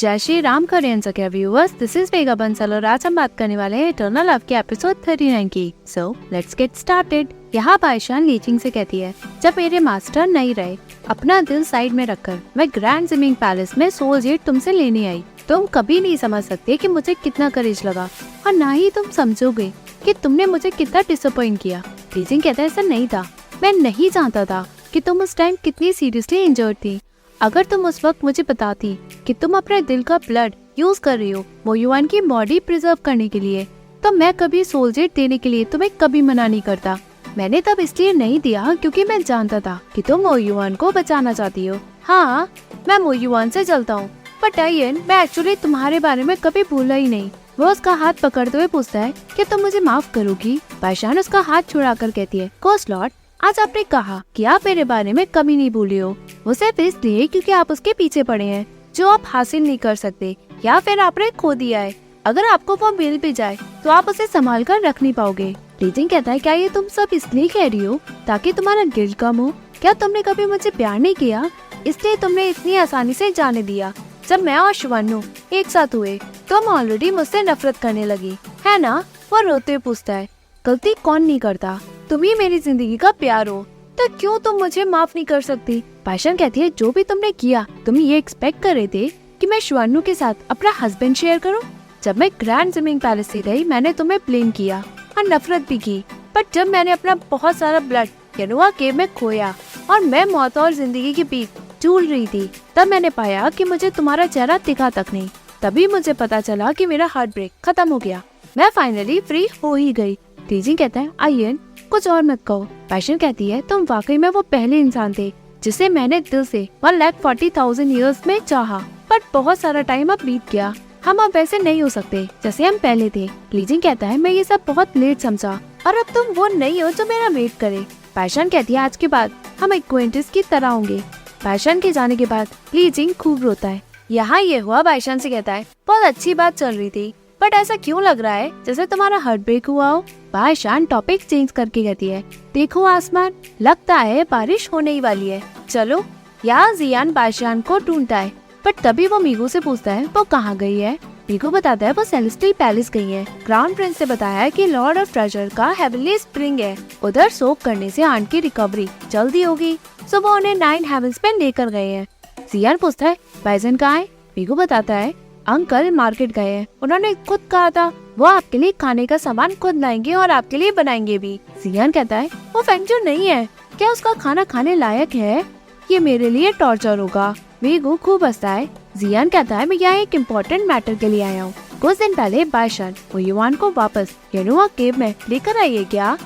जय श्री राम कोरियन सके viewers, this is वेगा बंसल और आज हम बात करने वाले हैं इटर्नल लव के एपिसोड 39 की। So let's get started. यहाँ बाईशान लीचिंग से कहती है, जब मेरे मास्टर नहीं रहे, अपना दिल साइड में रखकर मैं ग्रैंड जिमिंग पैलेस में सोल जेट तुमसे लेने आई। तुम कभी नहीं समझ सकते कि मुझे कितना करेज लगा और ना ही तुम समझोगे कि तुमने मुझे कितना डिसअपॉइंट किया। लीचिंग कहता है, ऐसा नहीं था, मैं नहीं जानता था कि तुम उस टाइम कितनी सीरियसली इंजर्ड थी। अगर तुम उस वक्त मुझे बताती कि तुम अपने दिल का ब्लड यूज कर रही हो मो युआन की बॉडी प्रिजर्व करने के लिए, तो मैं कभी सोल जेट देने के लिए तुम्हें कभी मना नहीं करता। मैंने तब इसलिए नहीं दिया क्योंकि मैं जानता था कि तुम मो युआन को बचाना चाहती हो। हाँ, मैं मो युआन से चलता हूँ, पर टाइयन, मैं एक्चुअली तुम्हारे बारे में कभी भूला ही नहीं। वो उसका हाथ पकड़ते हुए पूछता है कि तुम मुझे माफ करोगी। बाईशान उसका हाथ छुड़ा कर कहती है, कोस्ट लॉर्ड, आज आपने कहा कि आप मेरे बारे में कभी नहीं भूले हो, वो सिर्फ इसलिए क्योंकि आप उसके पीछे पड़े हैं जो आप हासिल नहीं कर सकते या फिर आपने खो दिया है। अगर आपको वो मिल भी जाए तो आप उसे संभाल कर रख नहीं पाओगे। लीजिंग कहता है, क्या ये तुम सब इसलिए कह रही हो ताकि तुम्हारा गिल्ट कम हो? क्या तुमने कभी मुझे प्यार नहीं किया इसलिए तुमने इतनी आसानी से जाने दिया? जब मैं और शिवानु एक साथ हुए तुम ऑलरेडी मुझसे नफरत करने लगी है ना? वो रोते हुए पूछता है, गलती कौन नहीं करता, तुम ही मेरी जिंदगी का प्यार हो, तो क्यों तुम मुझे माफ नहीं कर सकती? बाईशान कहती है, जो भी तुमने किया, तुम ये एक्सपेक्ट कर रहे थे कि मैं शिवानु के साथ अपना हस्बैंड शेयर करूं? जब मैं ग्रैंड जिमिंग पैलेस से रही, मैंने तुम्हें ब्लेम किया और नफरत भी की, पर जब मैंने अपना बहुत सारा ब्लड यनुआ केव में खोया और मैं मौत और जिंदगी के बीच झूल रही थी, तब मैंने पाया कि मुझे तुम्हारा चेहरा दिखा तक नहीं। तभी मुझे पता चला कि मेरा हार्ट ब्रेक खत्म हो गया, मैं फाइनली फ्री हो ही गई। टीजिंग कहता है, आइयन, कुछ और मत कहो। बाईशान कहती है, तुम वाकई में वो पहले इंसान थे जिसे मैंने दिल से 1,40,000 ईयर्स में चाहा, पर बहुत सारा टाइम अब बीत गया, हम अब वैसे नहीं हो सकते जैसे हम पहले थे। लीजिंग कहता है, मैं ये सब बहुत लेट समझा और अब तुम वो नहीं हो जो मेरा वेट करे। बाईशान कहती है, आज के बाद हम एक्वेंटेंस की तरह होंगे। बाईशान के जाने के बाद लीजिंग खूब रोता है। यहाँ ये हुआ, बाईशान से कहता है, बहुत अच्छी बात चल रही थी, बट ऐसा क्यों लग रहा है जैसे तुम्हारा हार्ट ब्रेक हुआ हो? बाईशान टॉपिक चेंज करके कहती है, देखो आसमान, लगता है बारिश होने ही वाली है, चलो। यहाँ जियान बाईशान को ढूंढता है, बट तभी वो मीगू से पूछता है वो कहाँ गई है। मीगू बताता है वो सेलेस्टियल पैलेस गई है। क्राउन प्रिंस से बताया है कि लॉर्ड ऑफ ट्रेजर का हेवनली स्प्रिंग है, उधर सोक करने से आंट की रिकवरी जल्दी होगी, सो वो उन्हें 9 हेवंस पे लेकर गए हैं। जियान पूछता है, बाइजन कहाँ है? मीगू बताता है, अंकल मार्केट गए हैं, उन्होंने खुद कहा था वो आपके लिए खाने का सामान खुद लाएंगे और आपके लिए बनाएंगे भी। जियान कहता है, वो फेंगजू नहीं है, क्या उसका खाना खाने लायक है? ये मेरे लिए टॉर्चर होगा। मीगू खूब हंसता है। जियान कहता है, मैं यहाँ एक इम्पोर्टेंट मैटर के लिए आया हूँ। कुछ दिन पहले बाईशान मो युआन को वापस यनुआ केव में लेकर आई है क्या?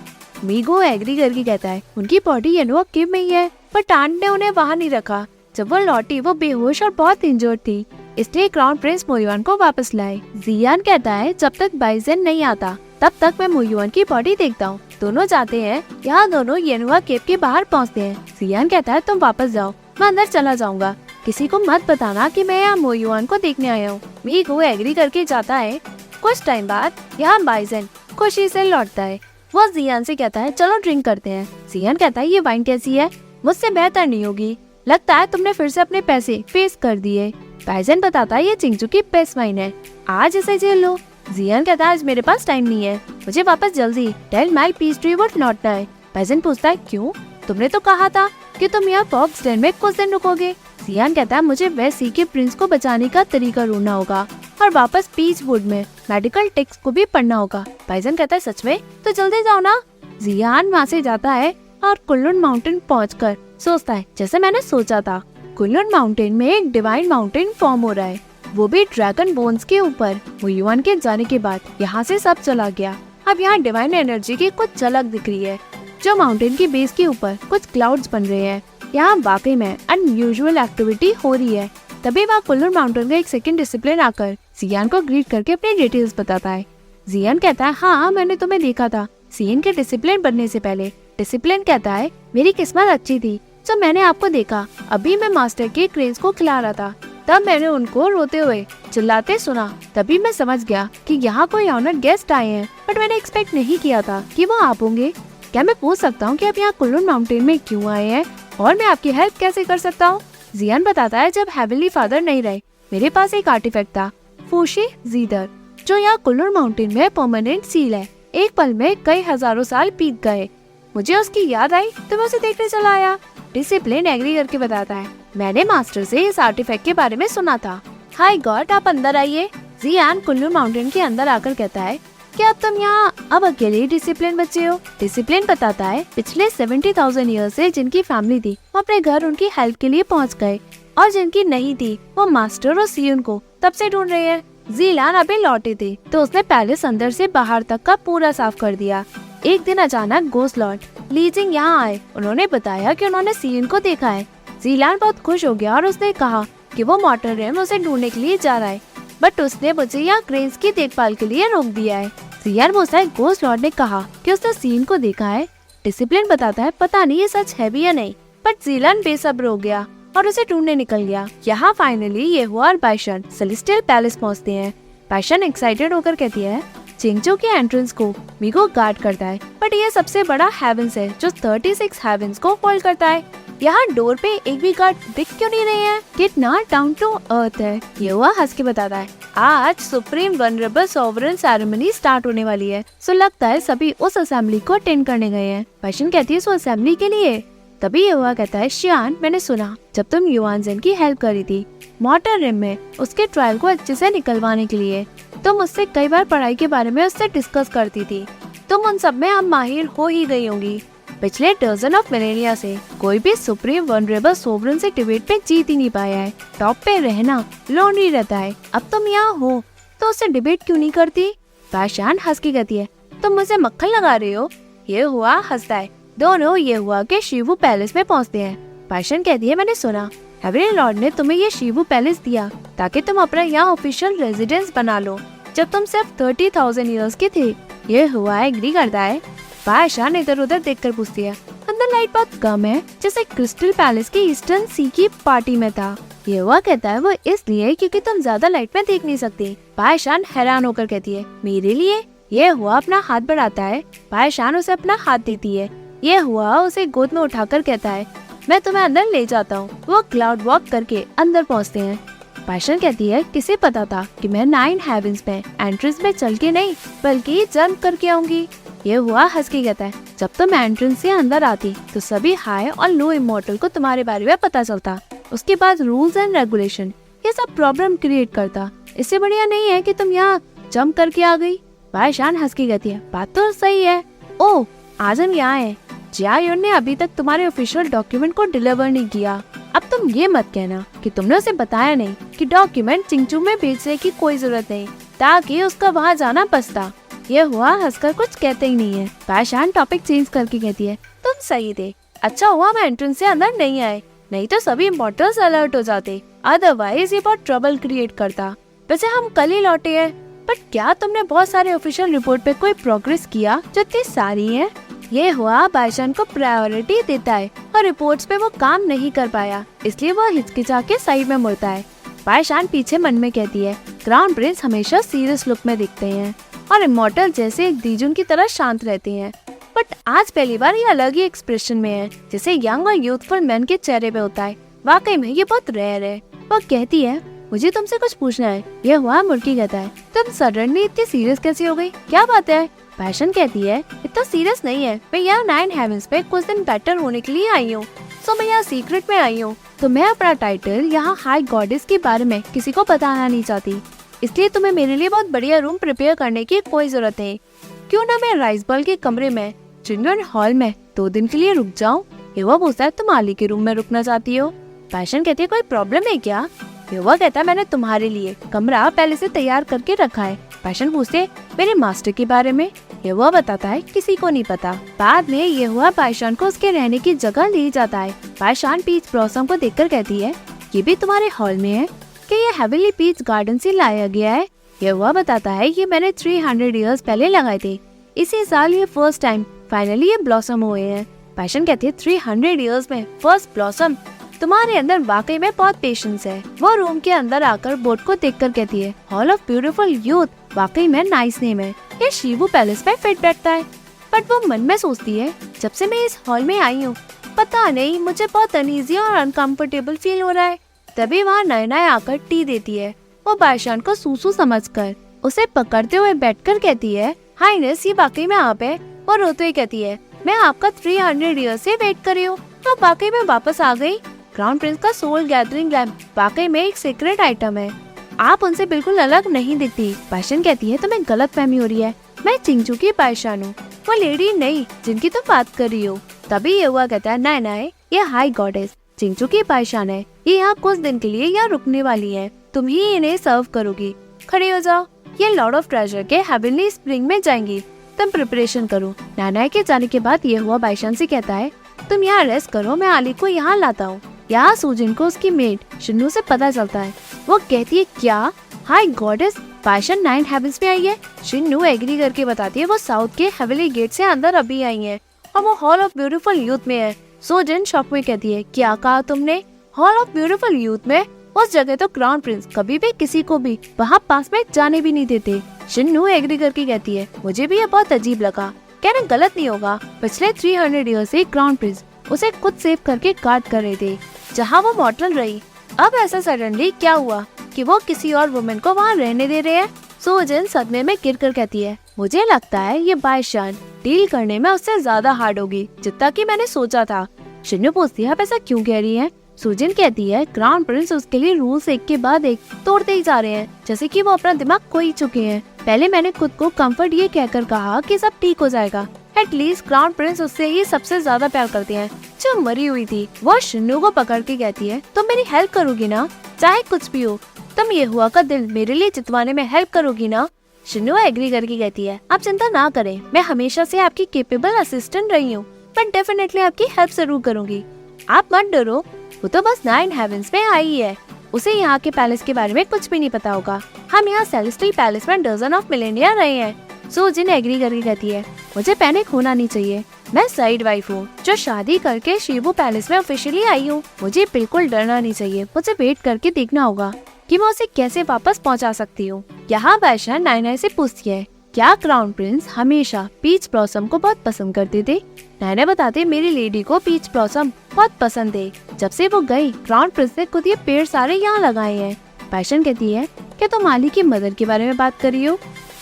मीगू एग्री करके कहता है, उनकी बॉडी यनुआ केव में ही है, पर टांट ने उन्हें वहाँ नहीं रखा। जब वो लौटी वो बेहोश और बहुत इंजर्ड थी, इसलिए क्राउन प्रिंस मो युआन को वापस लाए। जियान कहता है, जब तक बाइजन नहीं आता तब तक मैं मो युआन की बॉडी देखता हूँ। दोनों जाते हैं, यहाँ दोनों यनुआ केव के बाहर पहुँचते हैं। जियान कहता है, तुम वापस जाओ, मैं अंदर चला जाऊंगा, किसी को मत बताना कि मैं यहाँ मो युआन को देखने आया हूँ। मीगू एग्री करके जाता है। कुछ टाइम बाद यहाँ बाइजन खुशी से लौटता है। वो जियान से कहता है, चलो ड्रिंक करते हैं। जियान कहता है, ये वाइन कैसी है? मुझसे बेहतर नहीं होगी, लगता है तुमने फिर से अपने पैसे फेस कर दिए। बाइजन बताता है, ये चिंगचू की बेस्ट वाइन है, आज इसे झेल लो। जियान कहता है, आज मेरे पास टाइम नहीं है, मुझे वापस जल्दी टेल माई पीस ट्री वुड लौटना है। बाइजन पूछता है, क्यों? तुमने तो कहा था कि तुम यहाँ फॉक्स डेन में कुछ दिन रुकोगे। जियान कहता है, मुझे वेस्ट सी के प्रिंस को बचाने का तरीका ढूंढना होगा और वापस पीच वुड में मेडिकल टेक्स्ट को भी पढ़ना होगा। बाइजन कहता है, सच में? तो जल्दी जाओ ना। जियान वहाँ से जाता है और कुल्लुन माउंटेन पहुंचकर सोचता है, जैसे मैंने सोचा था, कुल्लुन माउंटेन में एक डिवाइन माउंटेन फॉर्म हो रहा है, वो भी ड्रैगन बोन्स के ऊपर। मो युआन के जाने के बाद यहाँ से सब चला गया। अब यहाँ डिवाइन एनर्जी की कुछ झलक दिख रही है, जो माउंटेन की बेस के ऊपर कुछ क्लाउड्स बन रहे हैं। यहाँ वाकई में अनयूजुअल एक्टिविटी हो रही है। तभी वहाँ कुल्लुन माउंटेन का एक सेकंड डिसिप्लिन आकर जियान को ग्रीट करके अपनी डिटेल्स बताता है। जियान कहता है, हाँ, मैंने तुम्हें देखा था सीएन के डिसिप्लिन बनने से पहले। डिसिप्लिन कहता है, मेरी किस्मत अच्छी थी जो मैंने आपको देखा। अभी मैं मास्टर के क्रेन्स को खिला रहा था, तब मैंने उनको रोते हुए चिल्लाते सुना। तभी मैं समझ गया कि यहाँ कोई ऑनर्ड गेस्ट आए हैं, बट मैंने एक्सपेक्ट नहीं किया था कि वो आप होंगे। क्या मैं पूछ सकता हूँ कि आप यहाँ कुल्लुन माउंटेन में क्यों आए हैं और मैं आपकी हेल्प कैसे कर सकता हूँ? जियान बताता है, जब हेवनली फादर नहीं रहे मेरे पास एक आर्टिफैक्ट था, फूशी जीदर, जो यहाँ कुल्लू माउंटेन में परमानेंट सील है। एक पल में कई हजारों साल बीत गए। मुझे उसकी याद आई तो मैं उसे देखने चला आया। डिसिप्लिन एग्री करके बताता है, मैंने मास्टर से इस आर्टिफैक्ट के बारे में सुना था। हाय गॉड, आप अंदर आइए। जियान कुल्लू माउंटेन के अंदर आकर कहता है, क्या तुम यहाँ अब अकेले डिसिप्लिन बच्चे हो? डिसिप्लिन बताता है, पिछले 70,000 ईयर से जिनकी फैमिली थी वो अपने घर उनकी हेल्प के लिए पहुँच गए, और जिनकी नहीं थी वो मास्टर और सियुन को तब से ढूंढ रहे हैं। जिलान अभी लौटे थे तो उसने पैलेस अंदर से बाहर तक का पूरा साफ कर दिया। एक दिन अचानक गोस्ट लॉर्ड लीजिंग यहाँ आए। उन्होंने बताया कि उन्होंने सियुन को देखा है। जिलान बहुत खुश हो गया और उसने कहा कि वो मोटररेम उसे ढूंढने के लिए जा रहा है, बट उसने मुझे यहाँ क्रेन्स की देखभाल के लिए रोक दिया है। जियान बोलता है, गोस्ट लॉर्ड ने कहा कि उसने सियुन को देखा है। डिसिप्लिन बताता है, पता नहीं ये सच है भी या नहीं, बट जिलान बेसब्र हो गया और उसे ढूंढने निकल गया। यहाँ फाइनली ये हुआ और बाइशन सेलेस्टियल पैलेस पहुँचते हैं। बाइशन एक्साइटेड होकर कहती है, चिंगचो के एंट्रेंस को मीगो गार्ड करता है, बट ये सबसे बड़ा हेवंस है जो 36 हेवंस को होल्ड करता है। यहाँ डोर पे एक भी गार्ड दिख क्यों नहीं रहे हैं? कितना डाउन टू अर्थ है। ये हुआ हंस के बताता है, आज supreme vulnerable sovereign ceremony start होने वाली है, सो लगता है सभी उस असेंबली को अटेंड करने गए हैं। बाइशन कहती है, सो असेंबली के लिए? तभी ये हुआ कहता है, शियान, मैंने सुना जब तुम युआनजेन की हेल्प करी थी मॉटर रिम में उसके ट्रायल को अच्छे से निकलवाने के लिए, तुम उससे कई बार पढ़ाई के बारे में उससे डिस्कस करती थी। तुम उन सब में अब माहिर हो ही गई होंगी। पिछले डजन ऑफ मिलेनिया से कोई भी सुप्रीम वनरेबल सोवरन से डिबेट पे जीत ही नहीं पाया है। टॉप पे रहना लोनली रहता है। अब तुम यहाँ हो तो उससे डिबेट क्यों नहीं करती? बाशान हंस के कहती है, तुम मुझे मक्खन लगा रहे हो? ये हुआ हंसता है। दोनों ये हुआ कि शिवू पैलेस में पहुँचते हैं। बाशान कहती है, मैंने सुना हेवनली लॉर्ड ने तुम्हें ये शिवू पैलेस दिया ताकि तुम अपना यहाँ ऑफिशियल रेजिडेंस बना लो, जब तुम सिर्फ 30,000 ईयर्स के थे। ये हुआ एग्री करता है। बादशाह इधर उधर देखकर पूछती है, अंदर लाइट बहुत कम है, जैसे क्रिस्टल पैलेस के ईस्टर्न सी की पार्टी में था। ये हुआ कहता है, वो इसलिए क्योंकि तुम ज्यादा लाइट में देख नहीं सकती। बादशाह हैरान होकर कहती है, मेरे लिए? ये हुआ अपना हाथ बढ़ाता है। बादशाह उसे अपना हाथ देती है। ये हुआ उसे गोद में उठाकर कहता है, मैं तुम्हें अंदर ले जाता हूँ। वो क्लाउड वॉक करके अंदर पहुँचते हैं। बादशाह कहती है, किसे पता था कि मैं 9 हेवंस में एंट्रेंस में चल के नहीं बल्कि जंप करके आऊंगी। ये हुआ हंस के कहता है, जब तुम एंट्रेंस से अंदर आती तो सभी हाई और लो इमॉर्टल को तुम्हारे बारे में पता चलता। उसके बाद रूल्स एंड रेगुलेशन ये सब प्रॉब्लम क्रिएट करता। इससे बढ़िया नहीं है कि तुम यहाँ जंप करके आ गई। बादशाह हंस के कहती है, बात तो सही है। ओह, आज हम यहाँ है। जियायोन ने अभी तक तुम्हारे ऑफिशियल डॉक्यूमेंट को डिलीवर नहीं किया। अब तुम ये मत कहना कि तुमने उसे बताया नहीं कि डॉक्यूमेंट चिंगचू में भेजने की कोई जरूरत नहीं, ताकि उसका वहाँ जाना बचता। ये हुआ हंसकर कुछ कहते ही नहीं है। बादशाह टॉपिक चेंज करके कहती है, तुम सही थे। अच्छा हुआ हम एंट्रेंस से अंदर नहीं आए, नहीं तो सभी इमॉर्टल्स अलर्ट हो जाते। अदरवाइज ये बहुत ट्रबल क्रिएट करता। वैसे हम कल ही लौटे हैं, बट क्या तुमने बहुत सारे ऑफिशियल रिपोर्ट पे कोई प्रोग्रेस किया जो इतनी सारी है? ये हुआ बादशाह को प्रायोरिटी देता है और रिपोर्ट्स पे वो काम नहीं कर पाया, इसलिए वो हिचकिचा के साइड में मुड़ता है। बादशाह पीछे मन में कहती है, क्राउन प्रिंस हमेशा सीरियस लुक में दिखते हैं और इमॉर्टल जैसे दीजुन की तरह शांत रहते हैं, बट आज पहली बार ये अलग ही एक्सप्रेशन में है, जैसे यंग और यूथफुल मैन के चेहरे पे होता है। वाकई में ये बहुत रेयर है। वो कहती है, मुझे तुमसे कुछ पूछना है। ये हुआ मुर्गी कहता है, तुम सडनली इतनी सीरियस कैसी हो गई? क्या बात है? बादशाह कहती है, इतना सीरियस नहीं है, मैं यहाँ 9 हेवंस पे कुछ दिन बेटर होने के लिए आई हूँ, सो मैं यहाँ सीक्रेट में आई हूँ। तो मैं अपना टाइटल यहाँ हाई गॉडेस के बारे में किसी को बताना नहीं चाहती, इसलिए तुम्हें मेरे लिए बहुत बढ़िया रूम प्रिपेयर करने की कोई जरूरत है। क्यों ना मैं राइस बॉल के कमरे में चिल्ड्रन हॉल में 2 दिन के लिए रुक जाऊँ? युवा पूछता है, तुम आली के रूम में रुकना चाहती हो? बादशाह कहती है, कोई प्रॉब्लम है क्या? युवा कहता है, मैंने तुम्हारे लिए कमरा पहले से तैयार करके रखा है। बादशाह पूछते, मेरे मास्टर के बारे में? युवा बताता है, किसी को नहीं पता। बाद में ये हुआ बादशाह को उसके रहने की जगह ले जाता है। बादशाह पीच ब्लॉसम को देखकर कहती है, ये भी तुम्हारे हॉल में है कि ये हेवनली पीच गार्डन से लाया गया है? ये हुआ बताता है, ये मैंने 300 इयर्स पहले लगाए थे। इसी साल ये फर्स्ट टाइम फाइनली ये ब्लॉसम हुए हैं। बादशाह कहती है, 300 इयर्स में फर्स्ट ब्लॉसम? तुम्हारे अंदर वाकई में बहुत पेशेंस है। वो रूम के अंदर आकर बोर्ड को देखकर कहती है, हॉल ऑफ ब्यूटीफुल यूथ, वाकई में नाइस नेम है। ये शिवू पैलेस में फिट बैठता है। बट वो मन में सोचती है, जब से मैं इस हॉल में आई हूँ पता नहीं मुझे बहुत अनईजी और अनकंफर्टेबल फील हो रहा है। तभी वहाँ नयना आकर टी देती है। वो बाईशान को सूसू समझकर उसे पकड़ते हुए बैठकर कहती है, हाइनेस ये वाकई में आप है। वो रोते हुए कहती है, मैं आपका 300 ईयर से वेट कर रही हूँ, तो वाकई में वापस आ गई। क्राउन प्रिंस का सोल गैदरिंग लैम्प वाकई में एक सीक्रेट आइटम है, आप उनसे बिल्कुल अलग नहीं दिखती। बाईशान कहती है, तुम्हें गलत फहमी हो रही है, मैं चिंगचू की बाईशान हूँ, वो लेडी नहीं जिनकी तुम बात कर रही हो। तभी ये हुआ कहता है, नयना ये हाई गॉडेस चिंगचू की बाईशान है, ये यहाँ कुछ दिन के लिए यहाँ रुकने वाली है, तुम ही इन्हें सर्व करोगी। खड़ी हो जाओ, ये लॉर्ड ऑफ ट्रेजर के हेवनली स्प्रिंग में जाएंगी, तुम प्रिपरेशन करो। नयना के जाने के बाद ये हुआ बाईशान से कहता है, तुम यहाँ रेस्ट करो, मैं आली को यहाँ लाता हूँ। यहाँ सूजिन को उसकी मेड शिन्नू से पता चलता है। वो कहती है, क्या हाई गॉडेस बाईशान 9 हेवंस में आई है? शिन्नू एग्री करके बताती है, वो साउथ के हेवनली गेट से अंदर अभी आई है और वो हॉल ऑफ ब्यूटीफुल यूथ में है। सूजिन शॉक में कहती है, क्या कहा तुमने? हॉल ऑफ ब्यूटीफुल यूथ में? उस जगह तो क्राउन प्रिंस कभी भी किसी को भी वहाँ पास में जाने भी नहीं देते। शिन्नू एग्री करके कहती है, मुझे भी ये बहुत अजीब लगा, कहना गलत नहीं होगा, पिछले 300 ईयर से क्राउन प्रिंस उसे खुद सेव करके गार्ड कर रहे थे जहाँ वो मॉर्टल रही। अब ऐसा सडनली क्या हुआ कि वो किसी और वुमेन को वहाँ रहने दे रहे हैं? सूजिन सदमे में गिरकर कहती है, मुझे लगता है ये बाईशान डील करने में उससे ज्यादा हार्ड होगी जितना कि मैंने सोचा था। शिन्नू पूछती है, आप ऐसा क्यों कह रही हैं? सूजिन कहती है, क्राउन प्रिंस उसके लिए रूल्स एक के बाद एक तोड़ते ही जा रहे हैं, जैसे कि वो अपना दिमाग खो ही चुके हैं। पहले मैंने खुद को कंफर्ट ये कहकर कहा कि सब ठीक हो जाएगा, एटलीस्ट क्राउन प्रिंस उससे ही सबसे ज्यादा प्यार करते हैं जो मरी हुई थी। वो शिन्नू को पकड़ के कहती है, तुम मेरी हेल्प करोगी ना, चाहे कुछ भी हो, तुम ये हुआ का दिल मेरे लिए जितवाने में हेल्प करोगी ना? शिन्नू एग्री करके कहती है, आप चिंता ना करें, मैं हमेशा से आपकी केपेबल असिस्टेंट रही हूँ, पर डेफिनेटली आपकी हेल्प जरूर करूंगी। आप मत डरो, वो तो बस 9 हेवंस में आई है, उसे यहाँ के पैलेस के बारे में कुछ भी नहीं पता होगा। हम यहाँ सेलेस्टियल पैलेस में डजन ऑफ मिलेनिया रहे हैं। सूजिन एग्री करके कहती है, मुझे पैनिक होना नहीं चाहिए, मैं साइड वाइफ हूँ जो शादी करके शिबू पैलेस में ऑफिशियली आई हूँ, मुझे बिल्कुल डरना नहीं चाहिए। मुझे वेट करके देखना होगा कि मैं उसे कैसे वापस पहुँचा सकती हूँ। यहाँ बाईशान नयना से पूछती है, क्या क्राउन प्रिंस हमेशा पीच ब्लॉसम को बहुत पसंद करते थे? नयना बताते, मेरी लेडी को पीच ब्लॉसम बहुत पसंद है, जब से वो गई क्राउन प्रिंस ने खुद ये पेड़ सारे यहाँ लगाए हैं। बाईशान कहती है, क्या तुम आली की मदर के बारे में बात कर रही हो?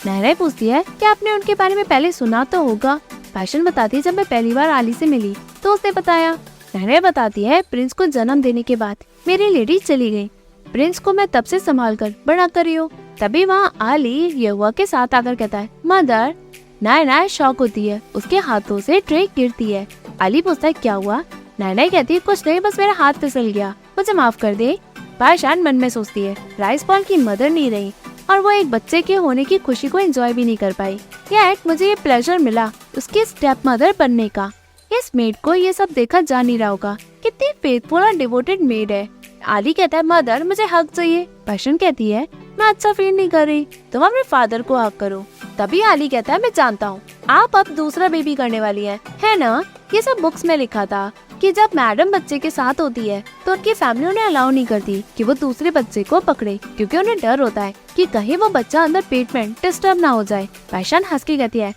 नयना पूछती है, क्या आपने उनके बारे में पहले सुना तो होगा? बाईशान बताती है, जब मैं पहली बार आली से मिली तो उसने बताया। नयना बताती है, प्रिंस को जन्म देने के बाद मेरी लेडी चली गई, प्रिंस को मैं तब से संभाल कर बड़ा कर रही हूँ। तभी वहाँ आली यहुआ के साथ आकर कहता है, मदर। नयना शॉक होती है, उसके हाथों से ट्रे गिरती है। आली पूछता है, क्या हुआ? नयना कहती है, कुछ नहीं, बस मेरा हाथ फिसल गया, मुझे माफ कर दे। बाईशान मन में सोचती है, राइस बॉल की मदर नहीं रही और वो एक बच्चे के होने की खुशी को एंजॉय भी नहीं कर पाई। येट मुझे ये प्लेजर मिला उसकी स्टेप मदर बनने का। इस मेड को ये सब देखा जा नहीं रहा होगा, कितनी फेथफुल और डिवोटेड मेड है। आली कहता है, मदर मुझे हक चाहिए। बाईशान कहती है, मैं अच्छा फील नहीं कर रही, तुम अपने फादर को हक करो। तभी आली कहता है, मैं जानता हूँ आप अब दूसरा बेबी करने वाली है ना? ये सब बुक्स में लिखा था कि जब मैडम बच्चे के साथ होती है तो उनकी फैमिली उन्हें अलाउ नहीं करती कि वो दूसरे बच्चे को पकड़े, क्योंकि उन्हें डर होता है कि कहीं वो बच्चा अंदर पेट में डिस्टर्ब ना हो जाए। बाईशान हंस के कहती है,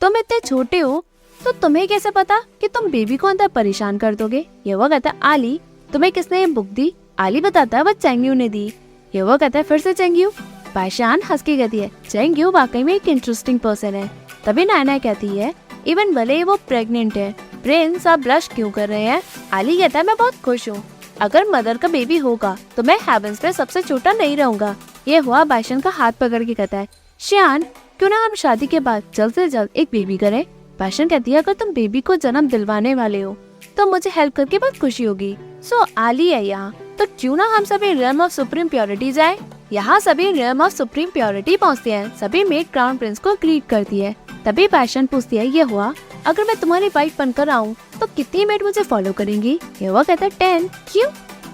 तुम इतने छोटे हो तो तुम्हें कैसे पता कि तुम बेबी को अंदर परेशान कर दोगे? ये वो कहता है, आली तुम्हें किसने ये बुक दी? आली बताता है, वो चेंग्यू ने दी। ये वो कहता है, फिर से चेंग्यू? बाईशान हंस के कहती है, चेंग्यू वाकई में एक इंटरेस्टिंग पर्सन है। तभी नयना कहती है, इवन भले वो प्रेग्नेंट है, प्रिंस आप ब्लश क्यों कर रहे हैं? आली कहता है, मैं बहुत खुश हूँ, अगर मदर का बेबी होगा तो मैं हेवंस में सबसे छोटा नहीं रहूंगा। ये हुआ बाईशान का हाथ पकड़ के कहता है, श्यान क्यों ना हम शादी के बाद जल्द से जल्द एक बेबी करें? बाईशान कहती है, अगर तुम बेबी को जन्म दिलवाने वाले हो तो मुझे हेल्प करके बहुत खुशी होगी। सो आली है यहाँ, तो क्यों ना हम सभी रियल्म ऑफ सुप्रीम प्योरिटी जाए। यहाँ सभी रियल्म ऑफ सुप्रीम प्योरिटी पहुँचते हैं। सभी मेड क्राउन प्रिंस को ग्रीट करती है। तभी बाईशान पूछती है, ये हुआ अगर मैं तुम्हारी वाइफ बनकर आऊँ तो कितनी मेड मुझे फॉलो करेंगी? ये हुआ कहता है, 10। क्यों?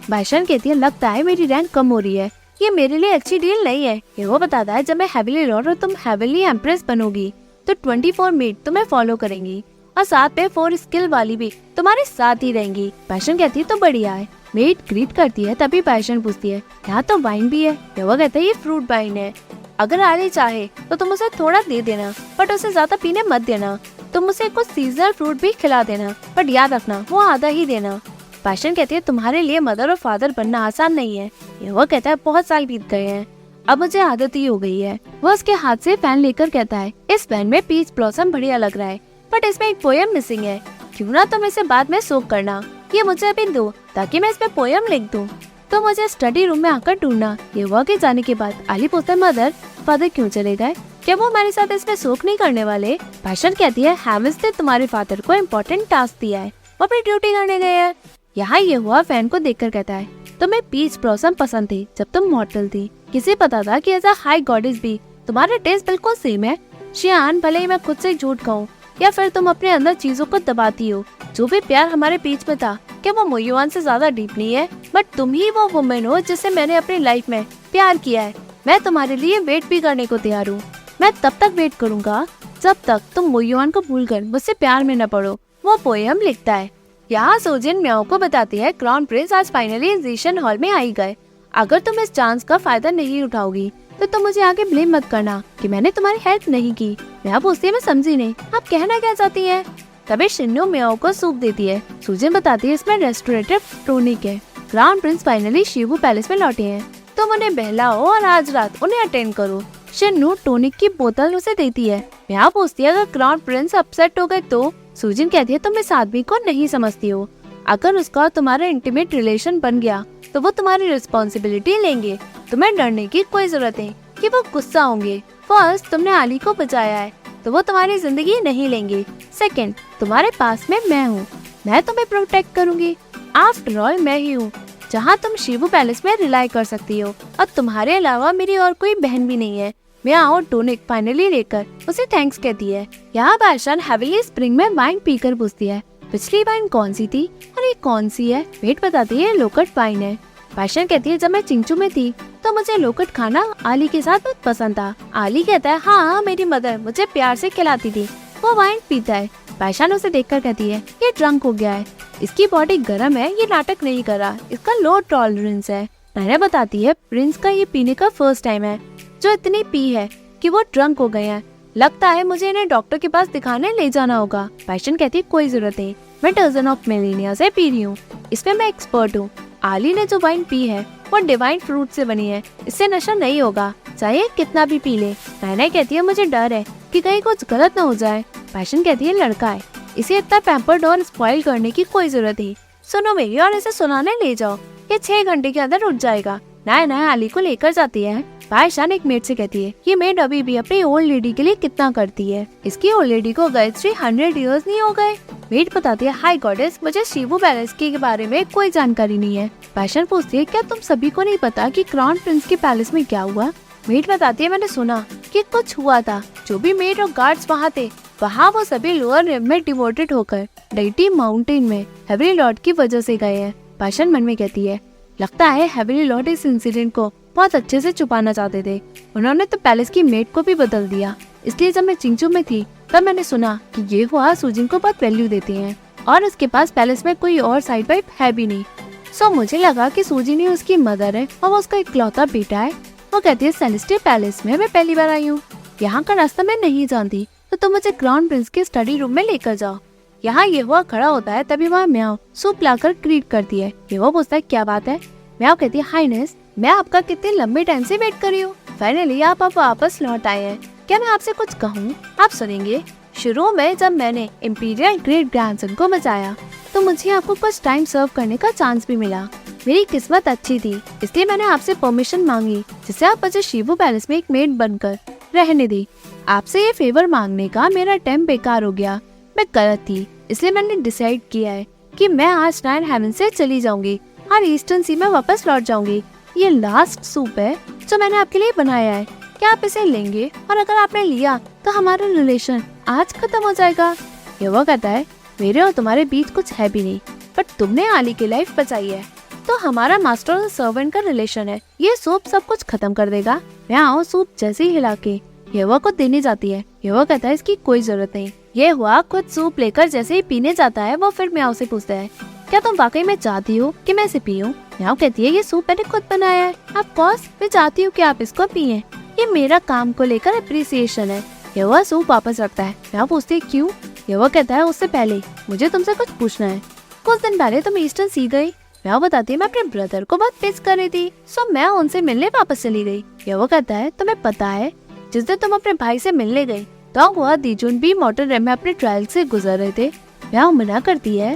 बाईशान कहती है, लगता है मेरी रैंक कम हो रही है, ये मेरे लिए अच्छी डील नहीं है। ये वो बताता है, जब मैं हेवनली लॉर्ड और तुम हेवनली एम्प्रेस बनोगी तो 24 मेड तुम्हें फॉलो करेंगी और साथ में 4 स्किल वाली भी तुम्हारे साथ ही रहेंगी। बाईशान कहती है, तो बढ़िया है। मेड ग्रीट करती है। तभी बाईशान पूछती है, यहाँ तो वाइन भी है? ये वो कहता है, ये फ्रूट वाइन है, अगर आली चाहे तो तुम उसे थोड़ा दे देना, बट उसे ज्यादा पीने मत देना। तुम उसे कुछ सीजनल फ्रूट भी खिला देना, बट याद रखना वो आधा ही देना। पाशन कहती है तुम्हारे लिए मदर और फादर बनना आसान नहीं है। यहुआ कहता है बहुत साल बीत गए हैं, अब मुझे आदत ही हो गई है। वह उसके हाथ से फैन लेकर कहता है इस फैन में पीच ब्लॉसम बढ़िया लग रहा है, बट इसमें एक पोयम मिसिंग है। क्यों ना तुम इसे बाद में सोक करना, ये मुझे अभी दो ताकि मैं इसमें पोयम लिख दूं। तो मुझे स्टडी रूम में आकर ढूंढना। यहुआ के जाने के बाद आली पूछता है मदर फादर क्यों चले गए, क्या वो मेरे साथ इसमें सोक नहीं करने वाले। पाशन कहती है हैविस ने तुम्हारे फादर को इम्पोर्टेंट टास्क दिया है, वो अपनी ड्यूटी करने गए हैं। यहाँ यहुआ फैन को देखकर कहता है तुम्हें पीच ब्लॉसम पसंद थी जब तुम मॉर्टल थी, किसे पता था कि एज अ हाई गॉडेस भी तुम्हारे टेस्ट बिल्कुल सेम है। शियान भले ही मैं खुद से झूठ कहूँ या फिर तुम अपने अंदर चीजों को दबाती हो, जो भी प्यार हमारे बीच में था क्या वो मोयुआन से ज्यादा डीप नहीं है, बट तुम ही वो वुमेन हो जिससे मैंने अपनी लाइफ में प्यार किया है। मैं तुम्हारे लिए वेट भी करने को तैयार हूँ, मैं तब तक वेट करूँगा जब तक तुम मोयुआन को भूलकर मुझसे प्यार में न पड़ो। वो पोयम लिखता है। यहाँ सोजिन म्याओ को बताती है क्राउन प्रिंस आज फाइनली इंजीशन हॉल में आई गए। अगर तुम इस चांस का फायदा नहीं उठाओगी तो तुम मुझे आगे ब्लेम मत करना कि मैंने तुम्हारी हेल्प नहीं की। म्याओ पूछती है मैं समझी नहीं, आप कहना क्या चाहती हैं? तभी शिन्नो म्याओ को सूप देती है। सुजिन बताती है इसमें रेस्टोरेटिव टॉनिक है। Crown Prince finally Shibu palace में लौटे हैं, तुम उन्हें बहलाओ और आज रात उन्हें अटेंड करो। शिन्नो टॉनिक की बोतल उसे देती है। म्याओ पूछती है अगर क्राउन प्रिंस अपसेट हो गए तो? सुजिन कहती है तुम इस आदमी को नहीं समझती हो, अगर उसका तुम्हारा इंटीमेट रिलेशन बन गया तो वो तुम्हारी रिस्पॉन्सिबिलिटी लेंगे। तुम्हें डरने की कोई जरूरत नहीं कि वो गुस्सा होंगे। फर्स्ट तुमने आली को बचाया है तो वो तुम्हारी जिंदगी नहीं लेंगे। सेकंड तुम्हारे पास में मैं हूँ, मैं तुम्हें प्रोटेक्ट करूँगी। आफ्टर ऑल मैं ही हूँ जहाँ तुम शिबू पैलेस में रिलाई कर सकती हो, और तुम्हारे अलावा मेरी और कोई बहन भी नहीं है। म्याओ टॉनिक फाइनली लेकर उसे थैंक्स कहती है। यहाँ बादशाह हेविली स्प्रिंग में वाइन पीकर पूछती है पिछली वाइन कौन सी थी और ये कौन सी है? वेट बताती है लोकट वाइन है। पाशन कहती है जब मैं चिंचू में थी तो मुझे लोकट खाना आली के साथ बहुत पसंद था। आली कहता है हाँ मेरी मदर मुझे प्यार से खिलाती थी। वो वाइन पीता है। पाशन उसे देखकर कहती है ये ड्रंक हो गया है, इसकी बॉडी गर्म है, ये नाटक नहीं कर रहा, इसका लो टॉलरेंस है। नायरा बताती है प्रिंस का ये पीने का फर्स्ट टाइम है जो इतनी पी है कि वो ड्रंक हो गए हैं। लगता है मुझे इन्हें डॉक्टर के पास दिखाने ले जाना होगा। पैशन कहती है कोई जरूरत नहीं, मैं डजन ऑफ मिलेनिया से पी रही हूँ, इसमें मैं एक्सपर्ट हूँ। आली ने जो वाइन पी है वो डिवाइन फ्रूट से बनी है, इससे नशा नहीं होगा चाहे कितना भी पी ले। नायना कहती है मुझे डर है कि कहीं कुछ गलत न हो जाए। पैशन कहती है लड़का है, इसे इतना पैम्पर्ड और स्पॉइल करने की कोई जरूरत नहीं। सुनो मेरी और इसे सुनाने ले जाओ, ये 6 घंटे के अंदर उठ जाएगा। नायना आली को लेकर जाती है। पायशान एक मेड से कहती है ये मेड अभी भी अपनी ओल्ड लेडी के लिए कितना करती है, इसकी ओल्ड लेडी को गए 300 इयर्स नहीं हो गए। मेड बताती है हाई गॉडेस मुझे शिबू पैलेस के बारे में कोई जानकारी नहीं है। पायशान पूछती है क्या तुम सभी को नहीं पता कि क्राउन प्रिंस के पैलेस में क्या हुआ? मेड बताती है मैंने सुना कि कुछ हुआ था, जो भी मेड और गार्ड्स वहाँ थे वहाँ वो सभी लोअर रिम में डिवोटेड होकर डेटी माउंटेन में हेवरी लॉर्ड की वजह से गए हैं। पायशान मन में कहती है लगता है हेवरी लॉर्ड इस इंसिडेंट को बहुत अच्छे से छुपाना चाहते थे, उन्होंने तो पैलेस की मेड को भी बदल दिया। इसलिए जब मैं चिंचू में थी तब मैंने सुना कि ये हुआ सुजिन को बहुत वैल्यू देते हैं और उसके पास पैलेस में कोई और साइड वाइफ है भी नहीं। सो मुझे लगा कि सुजिन ही उसकी मदर है और वो उसका इकलौता बेटा है। वो कहती है सेलेस्टियल पैलेस में मैं पहली बार आई हूँ, यहाँ का रास्ता मैं नहीं जानती, तो तुम मुझे क्राउन प्रिंस के स्टडी रूम में लेकर जाओ। यहाँ ये हुआ खड़ा होता है तभी वहाँ म्याओ सूप लाकर ग्रीट करती है। ये वो पूछता है क्या बात है? म्याओ कहती है हाईनेस मैं आपका कितने लंबे टाइम से वेट कर रही हूँ, फाइनली आप वापस लौट आए हैं। क्या मैं आपसे कुछ कहूँ? आप सुनेंगे। शुरू में जब मैंने इम्पीरियल ग्रेट ग्रैंडसन को बचाया तो मुझे आपको कुछ टाइम सर्व करने का चांस भी मिला। मेरी किस्मत अच्छी थी इसलिए मैंने आपसे परमिशन मांगी जिससे आप मुझे शिबू पैलेस में एक मेड बनकर रहने दी। आपसे ये फेवर मांगने का मेरा अटेम्प्ट बेकार हो गया, मैं गलत थी, इसलिए मैंने डिसाइड किया है कि मैं आज 9 हेवन से चली जाऊंगी और ईस्टर्न सी में वापस लौट जाऊंगी। ये लास्ट सूप है जो मैंने आपके लिए बनाया है, क्या आप इसे लेंगे? और अगर आपने लिया तो हमारा रिलेशन आज खत्म हो जाएगा। ये वो कहता है मेरे और तुम्हारे बीच कुछ है भी नहीं, बट तुमने आली की लाइफ बचाई है तो हमारा मास्टर और सर्वेंट का रिलेशन है, ये सूप सब कुछ खत्म कर देगा। मैं सूप जैसे ही हिला के येवा को देने जाती है। येवा कहता है इसकी कोई जरूरत नहीं। ये हुआ खुद सूप लेकर जैसे ही पीने जाता है वो फिर म्याओ से पूछता है क्या तुम वाकई में चाहती हो कि मैं इसे पीऊं? म्याओ कहती है ये सूप मैंने खुद बनाया है, ऑफ कोर्स मैं चाहती हूँ कि आप इसको पिए, ये मेरा काम को लेकर अप्रिसिएशन है। येवा सूप वापस रखता है। म्याओ पूछती है क्यों? येवा कहता है उससे पहले मुझे तुमसे कुछ पूछना है। कुछ दिन पहले तुम ईस्टर्न सी गई। मैं बताती है मैं अपने ब्रदर को बहुत मिस कर रही थी, सो मैं उनसे मिलने वापस चली गई। ये वो कहता है तुम्हें पता है जिस दिन तुम अपने भाई से मिलने गई तो वह दीजुन भी मोटर रैम में अपने ट्रायल से गुजर रहे थे। मैं मना करती है।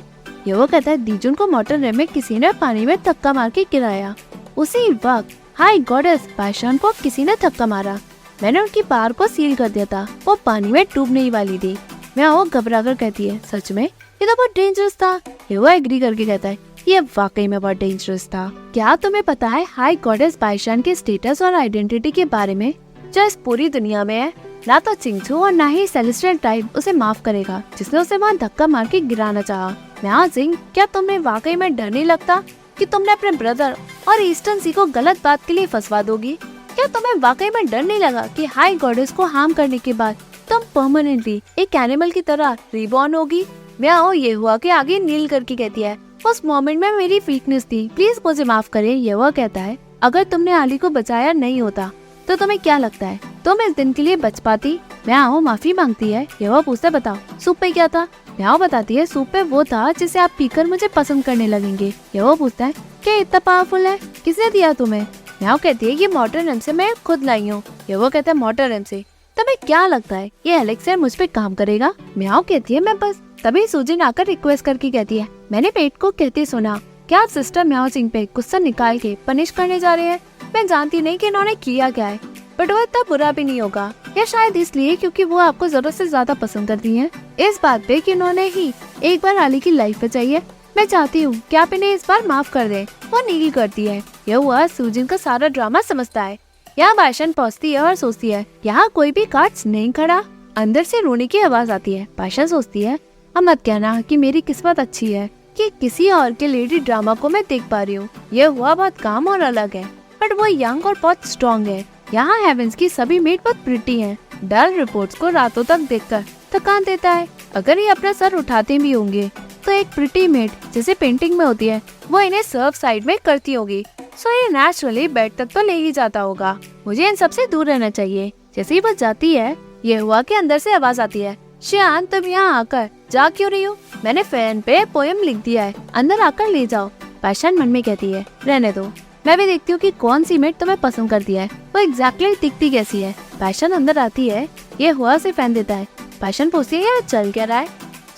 ये वो कहता है दीजुन को मोटर रैम में किसी ने पानी में धक्का मार के गिराया। उसी वक्त हाय गॉडेस बाइशान को किसी ने धक्का मारा। मैंने उनकी पार को सील कर दिया था, वो पानी में डूबने ही वाली थी। मैं वो घबरा कर कहती है सच में ये तो बहुत डेंजरस था। ये वो एग्री करके कहता है ये वाकई में बहुत डेंजरस था। क्या तुम्हें पता है हाई गॉडेस बाइशान के स्टेटस और आइडेंटिटी के बारे में, जो इस पूरी दुनिया में है? ना तो चिंगचू और ना ही सेलेस्टियल टाइप उसे माफ करेगा जिसने उसे वहाँ धक्का मार के गिराना चाहा। मैं सिंह, क्या तुम्हें वाकई में डर नहीं लगता कि तुमने अपने ब्रदर और ईस्टर्न सी को गलत बात के लिए फंसवा दोगी? क्या तुम्हें वाकई में डर नहीं लगा कि हाई गॉडेस को हार्म करने के बाद तुम परमानेंटली एक एनिमल की तरह रिबॉर्न होगी? मैं ये हुआ कि आगे नील करके कहती है उस मोमेंट में मेरी वीकनेस थी, प्लीज मुझे माफ करें। ये वो कहता है अगर तुमने आली को बचाया नहीं होता तो तुम्हें क्या लगता है तुम इस दिन के लिए बच पाती? मैं माफी मांगती है। ये वो पूछता है बताओ सूप पे क्या था? मैं बताती है सूप पे वो था जिसे आप पीकर मुझे पसंद करने लगेंगे। ये वो पूछता है क्या इतना पावरफुल है, किसने दिया तुम्हें? मैं कहती है ये मोटर रैम से मैं खुद लाई हूँ। ये वो कहता है मोटर रैम से? तुम्हें क्या लगता है ये एलेक्सर मुझ पे काम करेगा? म्याओ कहती है मैं बस। तभी सूजिन आकर रिक्वेस्ट करके कहती है मैंने पेट को कहते सुना क्या आप सिस्टर म्याओ सिंह पे गुस्सा निकाल के पनिश करने जा रहे हैं। मैं जानती नहीं कि इन्होंने किया क्या है, बट वो इतना बुरा भी नहीं होगा, या शायद इसलिए क्योंकि वो आपको जरूरत से ज्यादा पसंद करती हैं। इस बात पे कि उन्होंने ही एक बार आली की लाइफ बचाई है। मैं चाहती हूँ कि आप इन्हें इस बार माफ कर दें। वो नील करती है। यह हुआ सूजिन का सारा ड्रामा समझता है। यहाँ बाइशान पहुँचती है और सोचती है यहाँ कोई भी कार्ड्स नहीं खड़ा। अंदर से रोने की आवाज आती है। बाइशान सोचती है अब मत कहना कि मेरी किस्मत अच्छी है कि किसी और के लेडी ड्रामा को मैं देख पा रही हूँ। यह हुआ बहुत काम और अलग है, बट वो यंग और बहुत स्ट्रॉन्ग है। यहाँ हेवेंस की सभी मेट बहुत प्रिटी हैं। डल रिपोर्ट्स को रातों तक देखकर थकान देता है। अगर ये अपना सर उठाते भी होंगे तो एक प्रिटी मेट जैसे पेंटिंग में होती है वो इन्हें सर्व साइड में करती होगी, सो ये नेचुरली बेड तक तो ले ही जाता होगा। मुझे इन सबसे दूर रहना चाहिए। जैसे ही वो जाती है ये हुआ कि अंदर से आवाज आती है शियान तुम यहाँ आकर जा क्यों रही हो? मैंने फैन पे पोएम लिख दिया है, अंदर आकर ले जाओ। बाइशान मन में कहती है रहने दो, मैं भी देखती हूँ कि कौन सी मेट तुम्हें पसंद करती है, वो एग्जैक्टली दिखती कैसी है। बाइशान अंदर आती है। ये हुआ से फैन देता है। बाइशान पूछती है यार चल क्या रहा है?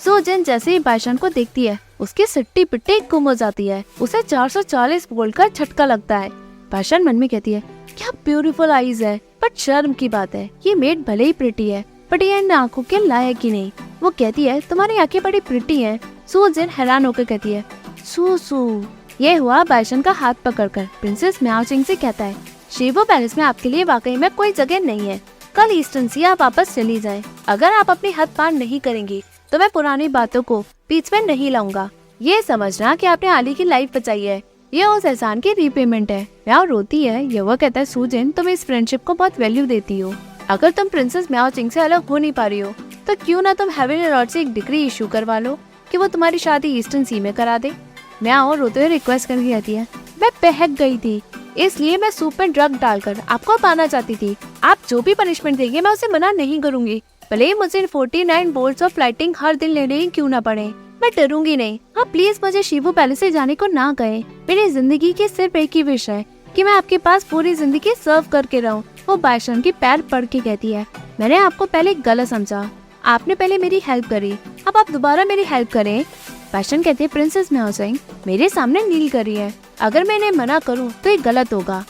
सूजन जैसे ही बाइशान को देखती है उसकी सिट्टी पिट्टी गुम हो जाती है। उसे 440 वोल्ट का झटका लगता है। बाइशान मन में कहती है क्या ब्यूटीफुल आईज है, बट शर्म की बात है ये मेट भले ही प्रिटी है बट ये इन आँखों के लायक ही नहीं। वो कहती है तुम्हारी आंखें बड़ी प्रिटी हैं। सूजन हैरान होकर कहती है सू। ये हुआ बाइशान का हाथ पकड़कर प्रिंसेस म्याओ चिंग से कहता है शिवो पैलेस में आपके लिए वाकई में कोई जगह नहीं है। कल ईस्टर्न सी आप वापस चली जाएं। अगर आप अपनी हद पार नहीं करेंगी तो मैं पुरानी बातों को बीच में नहीं लाऊंगा। ये समझना कि आपने आली की लाइफ बचाई है, ये उस एहसान की रीपेमेंट है। म्याओ रोती है। ये वो कहता है सूजन तुम इस फ्रेंडशिप को बहुत वैल्यू देती हो। अगर तुम प्रिंसेस म्याओ चिंग से अलग हो नहीं पा रही हो तो क्यों ना तुम हेवन लॉर्ड से एक डिग्री इशू करवा लो कि वो तुम्हारी शादी ईस्टर्न सी में करा दे। म्याओ रोते हुए रिक्वेस्ट करके कहती है मैं बहक गई थी, इसलिए मैं सूप में ड्रग डालकर आपको पाना चाहती थी। आप जो भी पनिशमेंट देंगे मैं उसे मना नहीं करूंगी, भले ही मुझे 49 बोल्ट्स ऑफ लाइटिंग हर दिन लेने ही क्यों ना पड़े। मैं डरूंगी नहीं। आप प्लीज मुझे शिवू पैलेस से जाने को ना कहें। मेरी जिंदगी की सिर्फ एक ही विश है कि मैं आपके पास पूरी जिंदगी सर्व करके रहूं। वो बाइशान के पैर पड़ के कहती है मैंने आपको पहले गलत समझा, आपने पहले मेरी हेल्प करी, अब आप दोबारा मेरी हेल्प करें। बाइशान कहती है प्रिंसेस म्याओ चिंग मेरे सामने नील करी है, अगर मैं इन्हें मना करूं तो ये गलत होगा।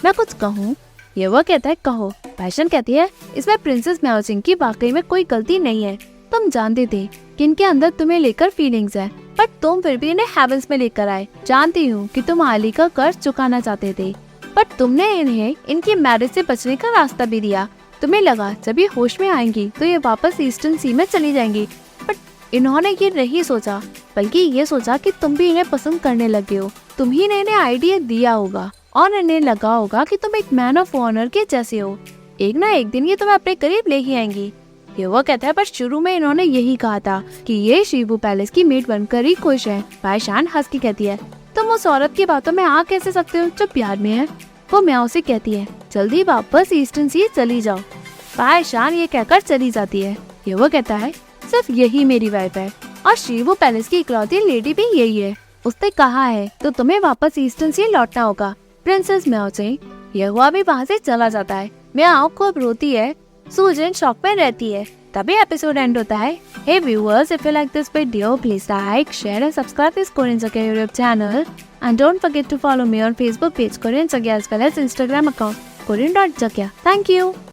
मैं कुछ कहूँ? ये वो कहता है कहो। बाइशान कहती है इसमें प्रिंसेस म्याओ चिंग की वाकई में कोई गलती नहीं है। तुम जानते थे कि इनके अंदर तुम्हें लेकर फीलिंग्स है, बट तुम फिर भी इन्हें हेवेंस में लेकर आए। जानती हूँ कि तुम आली का कर्ज चुकाना चाहते थे, बट तुमने इन्हें इनकी मैरिज से बचने का रास्ता भी दिया। तुम्हें लगा जब ये होश में आएंगी तो ये वापस ईस्टर्न सी में चली जाएंगी, बट इन्होंने ये नहीं सोचा, बल्कि ये सोचा कि तुम भी इन्हें पसंद करने लगे हो। तुम ही ने इन्हें आइडिया दिया होगा और इन्हें लगा होगा कि तुम एक मैन ऑफ ऑनर के जैसे हो। एक ना एक दिन ये तुम्हें अपने करीब ले ही आएंगी। ये वो कहता है पर शुरू में इन्होंने यही कहा था कि ये शिवू पैलेस की मेट बनकर ही खुश है। बाइशान हंस के कहती है तुम उस औरत की बातों में आ कैसे सकते हो जो प्यार में है। वो म्याओ से कहती है जल्दी वापस ईस्टर्न सी चली जाओ। बाइशान ये कहकर चली जाती है। ये वो कहता है सिर्फ यही मेरी वाइफ है और शीवू पैलेस की इकलौती लेडी भी यही है। उसने कहा है तो तुम्हें वापस ईस्टर्न से लौटना होगा। प्रिंसेस म्याओ से यह हुआ भी वहाँ से चला जाता है। म्याओ खूब रोती है, सूजन शॉक में रहती है। तभी एपिसोड एंड होता है। Hey viewers, if you like this video, please like, share and subscribe this Korean Saga YouTube channel. And don't forget to follow me on Facebook page Korean Saga as well as Instagram account Korean.Jagya. Thank you.